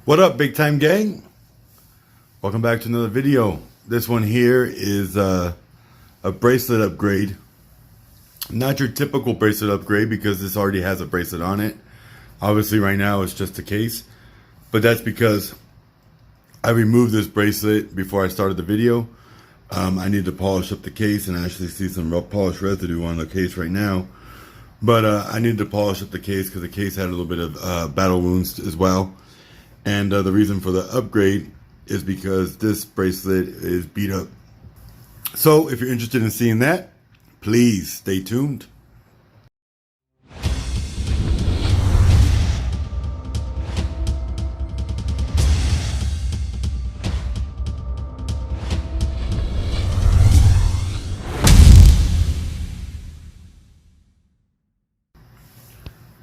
What up, big time gang? Welcome back to another video. This one here is a bracelet upgrade. Not your typical bracelet upgrade because this already has a bracelet on it. Obviously right now it's just a case, but that's because I removed this bracelet before I started the video. I need to polish up the case, and I actually see some polish residue on the case right now. But I need to polish up the case because the case had a little bit of battle wounds as well. And the reason for the upgrade is because this bracelet is beat up. So if you're interested in seeing that, please stay tuned.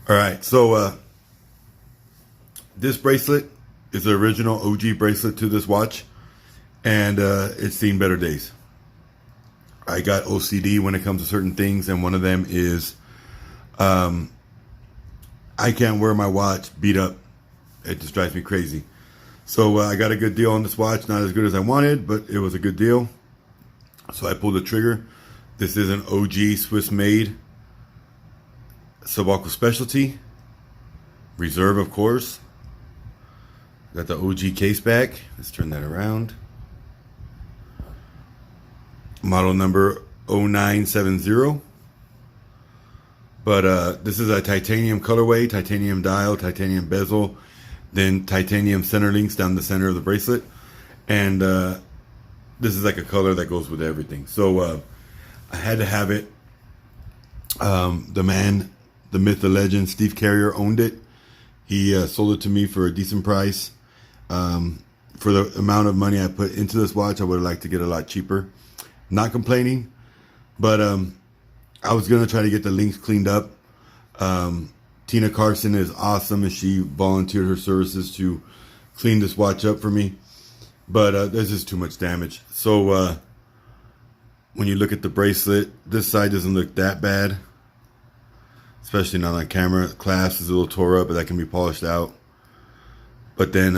All right, so this bracelet is the original OG bracelet to this watch, and it's seen better days. I got OCD when it comes to certain things, and one of them is I can't wear my watch beat up. It just drives me crazy. So I got a good deal on this watch, not as good as I wanted, but it was a good deal. So I pulled the trigger. This is an OG Swiss-made Subaqua specialty. Reserve, of course. Got the OG case back. Let's turn that around. Model number 0970. But this is a titanium colorway, titanium dial, titanium bezel, then titanium center links down the center of the bracelet. And this is like a color that goes with everything. So I had to have it. The man, the myth, the legend, Steve Carrier owned it. He sold it to me for a decent price. For the amount of money I put into this watch, I would have liked to get a lot cheaper. Not complaining, but I was going to try to get the links cleaned up. Tina Carson is awesome, and she volunteered her services to clean this watch up for me. But there's just too much damage. So when you look at the bracelet, this side doesn't look that bad. Especially not on camera. Clasp is a little tore up, but that can be polished out. But then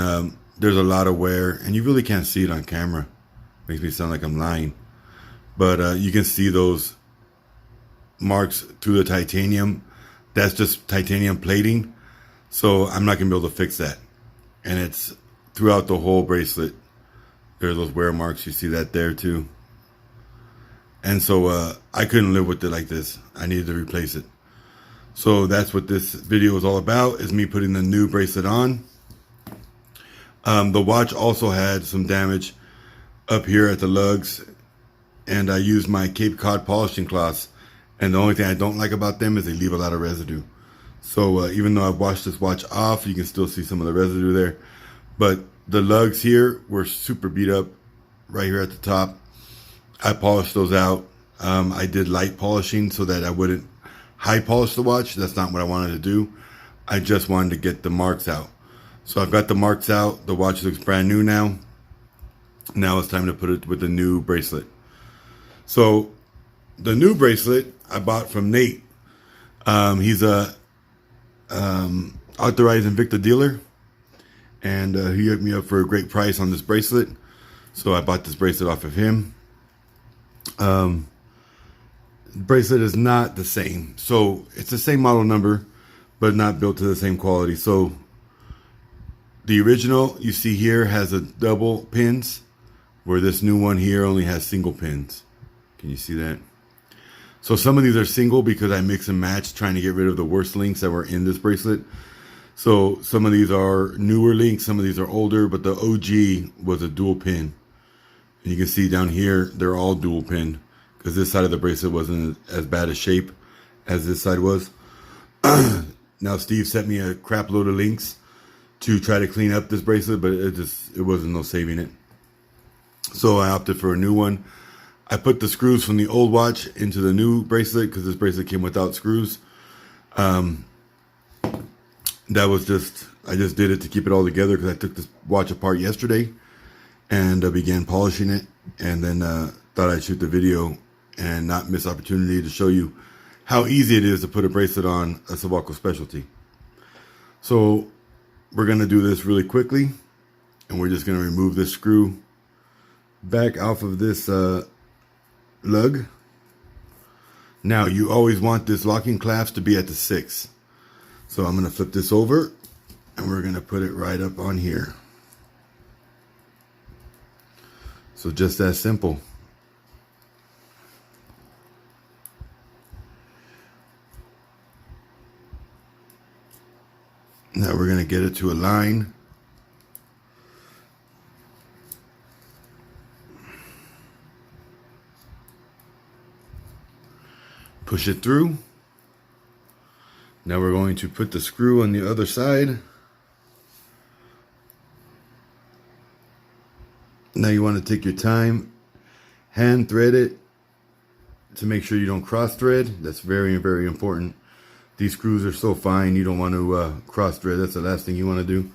there's a lot of wear, and you really can't see it on camera. Makes me sound like I'm lying. But you can see those marks through the titanium. That's just titanium plating. So I'm not going to be able to fix that. And it's throughout the whole bracelet. There are those wear marks. You see that there too. And so I couldn't live with it like this. I needed to replace it. So that's what this video is all about, is me putting the new bracelet on. The watch also had some damage up here at the lugs, and I used my Cape Cod polishing cloths. And the only thing I don't like about them is they leave a lot of residue. So even though I've washed this watch off, you can still see some of the residue there. But the lugs here were super beat up right here at the top. I polished those out. I did light polishing so that I wouldn't high polish the watch. That's not what I wanted to do. I just wanted to get the marks out. So I've got the marks out. The watch looks brand new now. Now it's time to put it with the new bracelet. So the new bracelet I bought from Nate. He's a authorized Invicta dealer, and he hooked me up for a great price on this bracelet. So I bought this bracelet off of him. Bracelet is not the same. So it's the same model number, but not built to the same quality. So the original you see here has a double pins, where this new one here only has single pins. Can you see that? So some of these are single because I mix and match trying to get rid of the worst links that were in this bracelet. So some of these are newer links, some of these are older, but the OG was a dual pin. And you can see down here, they're all dual pin, because this side of the bracelet wasn't as bad a shape as this side was. Now Steve sent me a crap load of links to try to clean up this bracelet, but it wasn't no saving it. So I opted for a new one. I put the screws from the old watch into the new bracelet because this bracelet came without screws. That was I just did it to keep it all together because I took this watch apart yesterday and began polishing it, and then thought I'd shoot the video and not miss opportunity to show you how easy it is to put a bracelet on a Subaqua specialty. So we're going to do this really quickly, and we're just going to remove this screw back off of this lug. Now, you always want this locking clasp to be at the 6. So I'm going to flip this over, and we're going to put it right up on here. So just that simple. Now we're going to get it to align. Push it through. Now we're going to put the screw on the other side. Now you want to take your time, hand thread it to make sure you don't cross thread. That's very, very important. These screws are so fine, you don't want to cross thread. That's the last thing you want to do.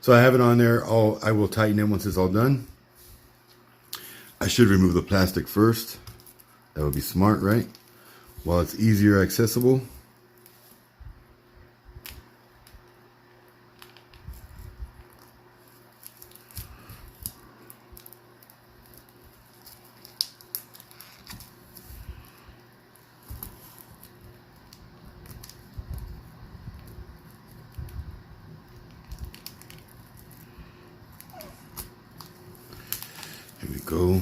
So I have it on there. I will tighten it once it's all done. I should remove the plastic first. That would be smart, right? While it's easier accessible. Here we go.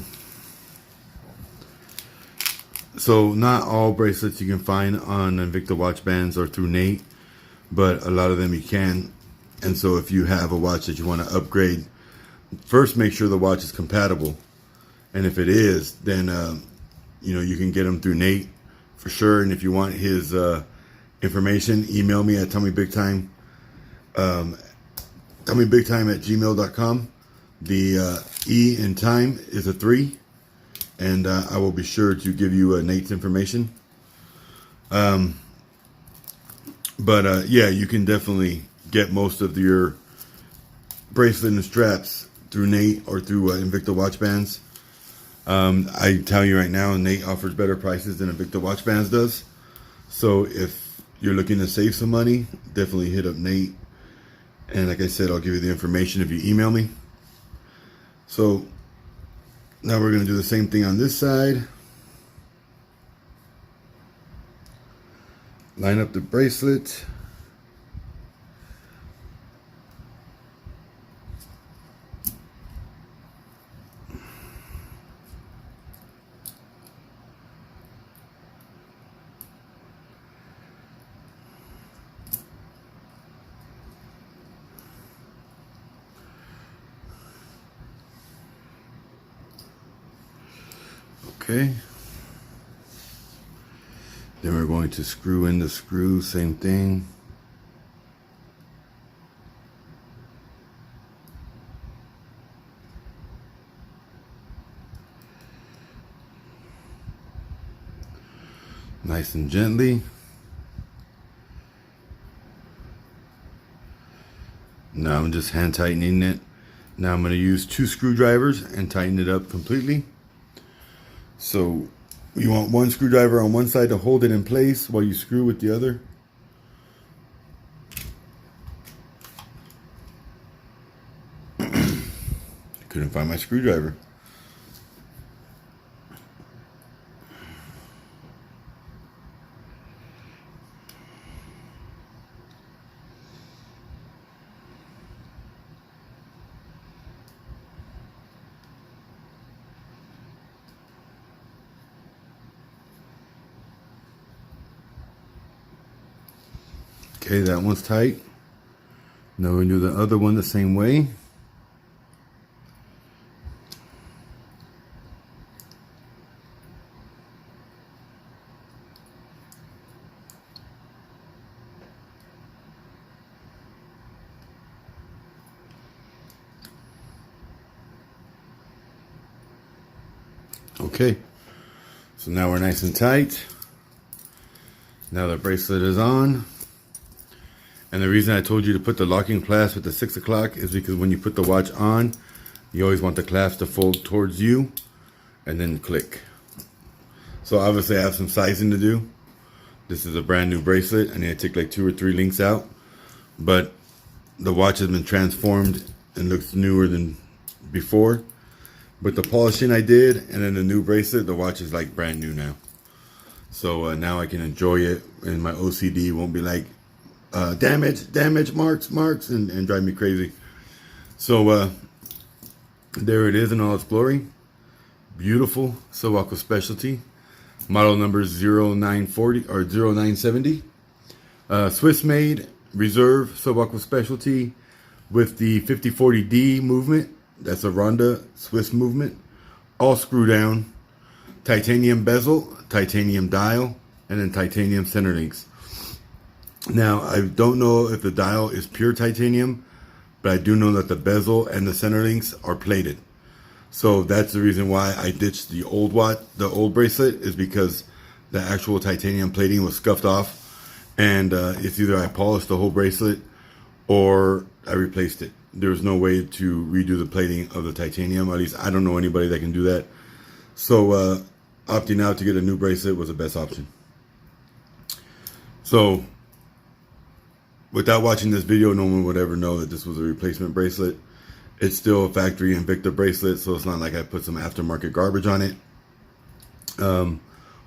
So not all bracelets you can find on Invicta watch bands or through Nate, but a lot of them you can. And so if you have a watch that you want to upgrade, first make sure the watch is compatible. And if it is, then you know, you can get them through Nate for sure. And if you want his information, email me at tellmebigtime tellmebigtime@gmail.com. The E in time is a 3, and I will be sure to give you Nate's information. Yeah, you can definitely get most of your bracelet and straps through Nate or through Invicta watch bands. I tell you right now, Nate offers better prices than Invicta watch bands does. So if you're looking to save some money, definitely hit up Nate. And like I said, I'll give you the information if you email me. So now we're going to do the same thing on this side. Line up the bracelet. Okay. Then we're going to screw in the screw, same thing. Nice and gently. Now I'm just hand tightening it. Now I'm going to use 2 screwdrivers and tighten it up completely. So you want 1 screwdriver on one side to hold it in place while you screw with the other. Couldn't find my screwdriver. Okay, that one's tight. Now we're going to do the other one the same way. Okay, so now we're nice and tight. Now the bracelet is on. And the reason I told you to put the locking clasp at the 6 o'clock is because when you put the watch on, you always want the clasp to fold towards you and then click. So obviously I have some sizing to do. This is a brand new bracelet. I need to take like 2 or 3 links out. But the watch has been transformed and looks newer than before. With the polishing I did and then the new bracelet, the watch is like brand new now. So now I can enjoy it, and my OCD won't be like damage, marks, and drive me crazy. So there it is in all its glory. Beautiful Subaqua specialty. Model number 0940 or 0970. Swiss made reserve Subaqua specialty with the 5040D movement. That's a RONDA Swiss movement. All screw down. Titanium bezel, titanium dial, and then titanium center links. Now, I don't know if the dial is pure titanium, but I do know that the bezel and the center links are plated. So that's the reason why I ditched the old bracelet, is because the actual titanium plating was scuffed off, and it's either I polished the whole bracelet or I replaced it. There's no way to redo the plating of the titanium. At least I don't know anybody that can do that. So opting out to get a new bracelet was the best option. So without watching this video, no one would ever know that this was a replacement bracelet. It's still a factory Invicta bracelet, so it's not like I put some aftermarket garbage on it.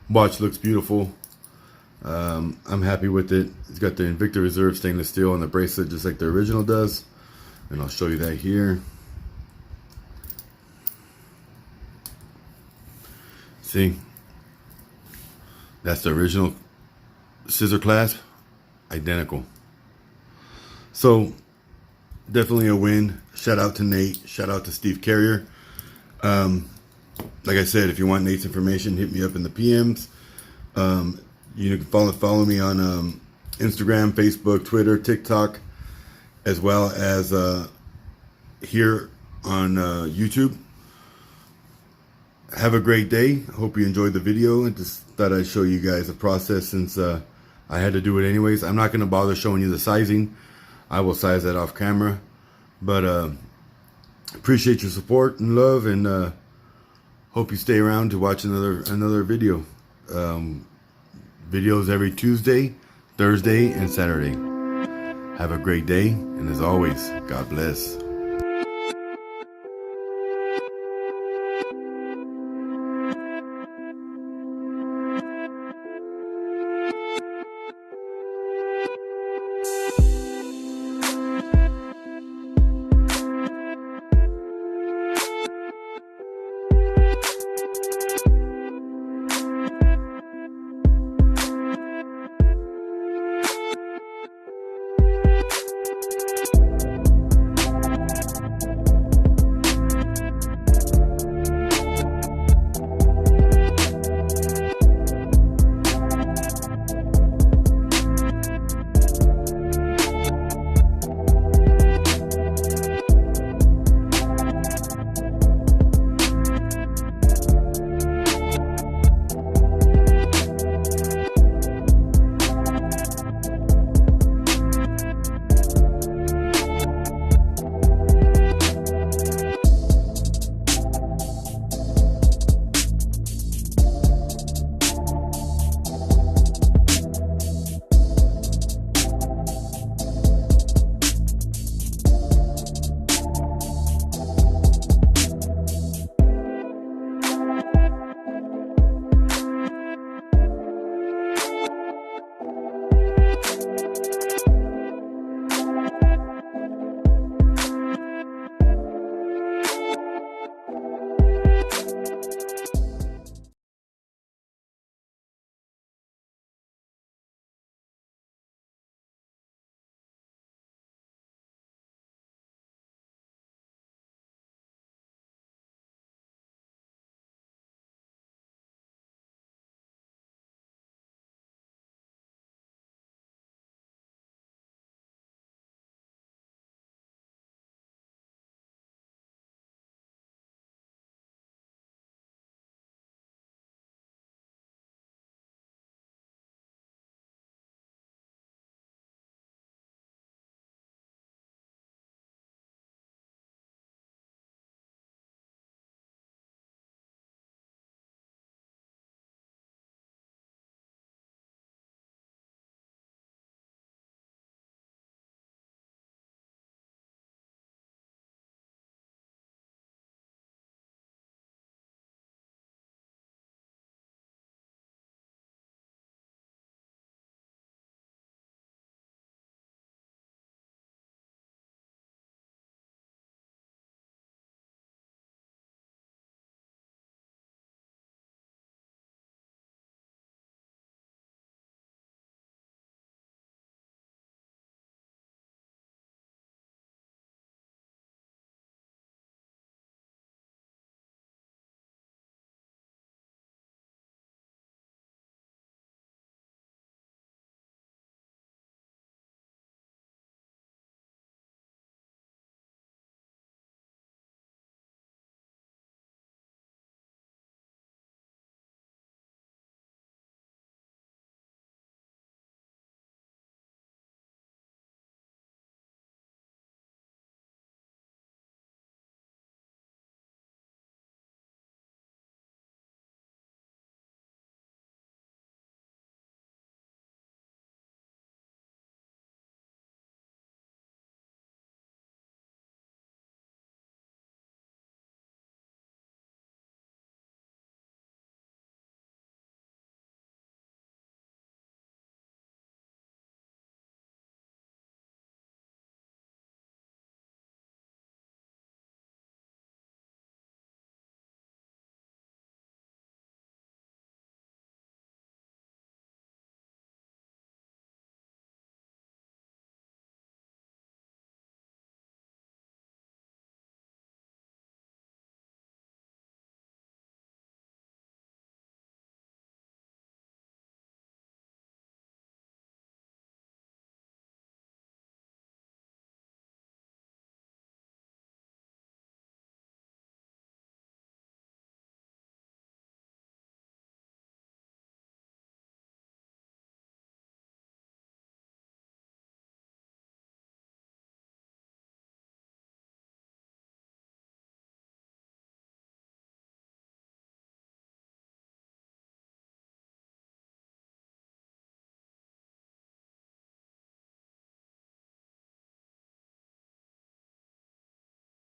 Watch looks beautiful. I'm happy with it. It's got the Invicta Reserve stainless steel on the bracelet, just like the original does. And I'll show you that here. See? That's the original scissor clasp. Identical. So definitely a win. Shout out to Nate. Shout out to Steve Carrier. Like I said, if you want Nate's information, hit me up in the PMs. You can follow me on Instagram, Facebook, Twitter, TikTok, as well as here on YouTube. Have a great day. Hope you enjoyed the video. I just thought I'd show you guys the process, since I had to do it anyways. I'm not going to bother showing you the sizing. I will size that off camera. But appreciate your support and love, and hope you stay around to watch another video. Videos every Tuesday, Thursday, and Saturday. Have a great day, and as always, God bless.